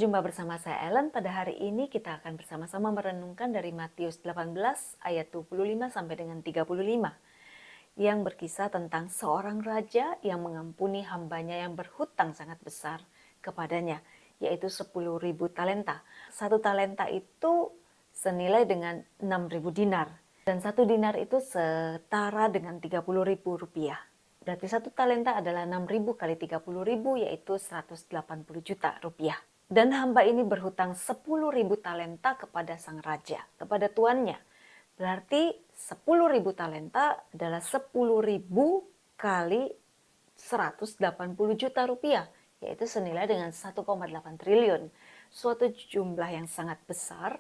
berjumpa bersama saya Ellen. Pada hari ini kita akan bersama-sama merenungkan dari Matius 18 ayat 25 sampai dengan 35 yang berkisah tentang seorang raja yang mengampuni hambanya yang berhutang sangat besar kepadanya, yaitu 10.000 talenta. Satu talenta itu senilai dengan 6.000 dinar dan satu dinar itu setara dengan 30.000 rupiah. Berarti satu talenta adalah 6.000 kali 30.000 yaitu 180 juta rupiah. Dan hamba ini berhutang 10.000 talenta kepada sang raja, kepada tuannya. Berarti 10.000 talenta adalah 10.000 kali 180 juta rupiah, yaitu senilai dengan 1,8 triliun. Suatu jumlah yang sangat besar,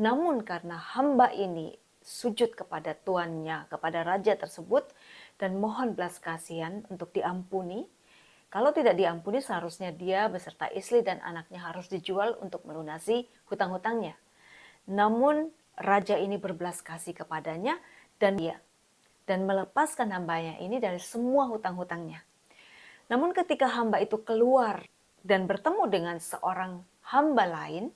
namun karena hamba ini sujud kepada tuannya, kepada raja tersebut, dan mohon belas kasihan untuk diampuni. Kalau tidak diampuni, seharusnya dia beserta istri dan anaknya harus dijual untuk melunasi hutang-hutangnya. Namun raja ini berbelas kasih kepadanya dan melepaskan hambanya ini dari semua hutang-hutangnya. Namun ketika hamba itu keluar dan bertemu dengan seorang hamba lain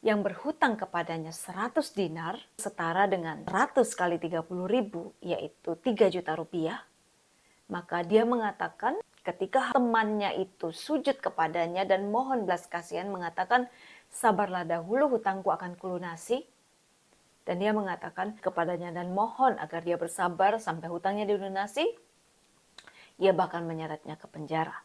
yang berhutang kepadanya 100 dinar, setara dengan 100 kali 30.000, yaitu 3 juta rupiah, maka dia mengatakan, ketika temannya itu sujud kepadanya dan mohon belas kasihan, mengatakan, sabarlah dahulu, hutangku akan kulunasi. Dan dia mengatakan kepadanya dan mohon agar dia bersabar sampai hutangnya dilunasi. Ia bahkan menyeretnya ke penjara.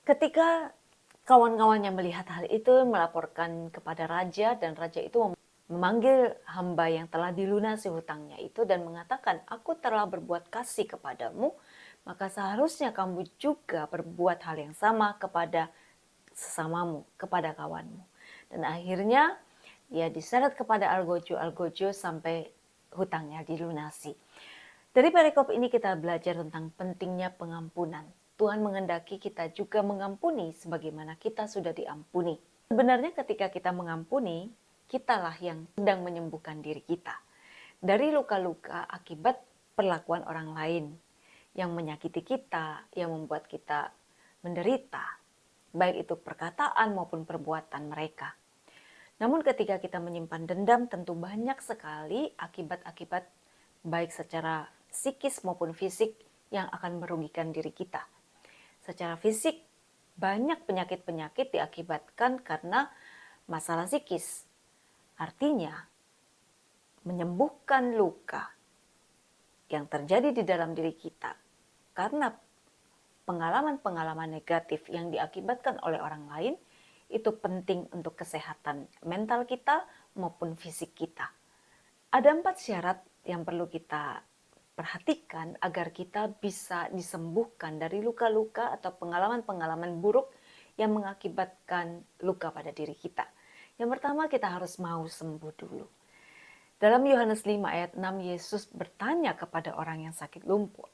Ketika kawan-kawannya melihat hal itu, melaporkan kepada raja, dan raja itu memanggil hamba yang telah dilunasi hutangnya itu dan mengatakan, aku telah berbuat kasih kepadamu, maka seharusnya kamu juga berbuat hal yang sama kepada sesamamu, kepada kawanmu. Dan akhirnya ia diseret kepada algojo sampai hutangnya dilunasi. Dari perikop ini kita belajar tentang pentingnya pengampunan. Tuhan menghendaki kita juga mengampuni sebagaimana kita sudah diampuni. Sebenarnya ketika kita mengampuni, kitalah yang sedang menyembuhkan diri kita dari luka-luka akibat perlakuan orang lain yang menyakiti kita, yang membuat kita menderita, baik itu perkataan maupun perbuatan mereka. Namun ketika kita menyimpan dendam, tentu banyak sekali akibat-akibat baik secara psikis maupun fisik yang akan merugikan diri kita. Secara fisik, banyak penyakit-penyakit diakibatkan karena masalah psikis. Artinya, menyembuhkan luka yang terjadi di dalam diri kita karena pengalaman-pengalaman negatif yang diakibatkan oleh orang lain, itu penting untuk kesehatan mental kita maupun fisik kita. Ada 4 syarat yang perlu kita perhatikan agar kita bisa disembuhkan dari luka-luka atau pengalaman-pengalaman buruk yang mengakibatkan luka pada diri kita. Yang pertama, kita harus mau sembuh dulu. Dalam Yohanes 5 ayat 6, Yesus bertanya kepada orang yang sakit lumpuh,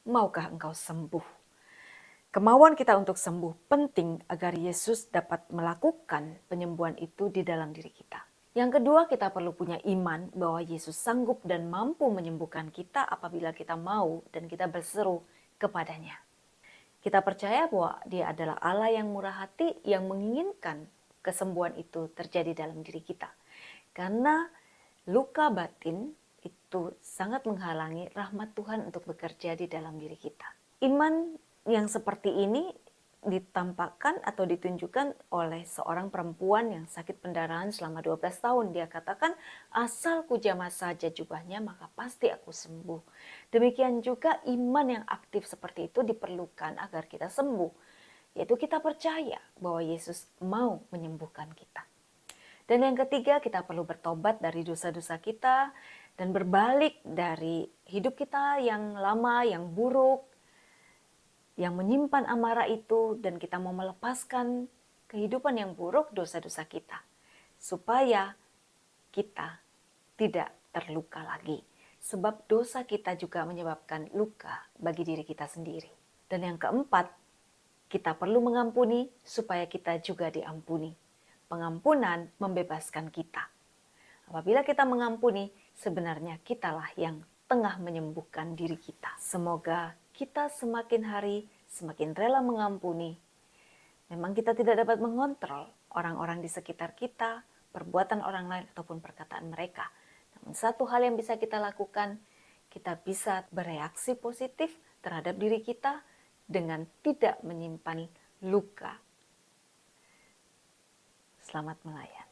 maukah engkau sembuh? Kemauan kita untuk sembuh penting agar Yesus dapat melakukan penyembuhan itu di dalam diri kita. Yang kedua, kita perlu punya iman bahwa Yesus sanggup dan mampu menyembuhkan kita apabila kita mau dan kita berseru kepadanya. Kita percaya bahwa Dia adalah Allah yang murah hati yang menginginkan kesembuhan itu terjadi dalam diri kita. Karena luka batin itu sangat menghalangi rahmat Tuhan untuk bekerja di dalam diri kita. Iman yang seperti ini ditampakkan atau ditunjukkan oleh seorang perempuan yang sakit pendarahan selama 12 tahun. Dia katakan, asal ku jamah saja jubahnya maka pasti aku sembuh. Demikian juga iman yang aktif seperti itu diperlukan agar kita sembuh. Yaitu kita percaya bahwa Yesus mau menyembuhkan kita. Dan yang ketiga, kita perlu bertobat dari dosa-dosa kita dan berbalik dari hidup kita yang lama, yang buruk, yang menyimpan amarah itu, dan kita mau melepaskan kehidupan yang buruk, dosa-dosa kita, supaya kita tidak terluka lagi. Sebab dosa kita juga menyebabkan luka bagi diri kita sendiri. Dan yang keempat, kita perlu mengampuni supaya kita juga diampuni. Pengampunan membebaskan kita. Apabila kita mengampuni, sebenarnya kitalah yang tengah menyembuhkan diri kita. Semoga kita semakin hari semakin rela mengampuni. Memang kita tidak dapat mengontrol orang-orang di sekitar kita, perbuatan orang lain, ataupun perkataan mereka. Namun satu hal yang bisa kita lakukan, kita bisa bereaksi positif terhadap diri kita dengan tidak menyimpan luka. Selamat melayan.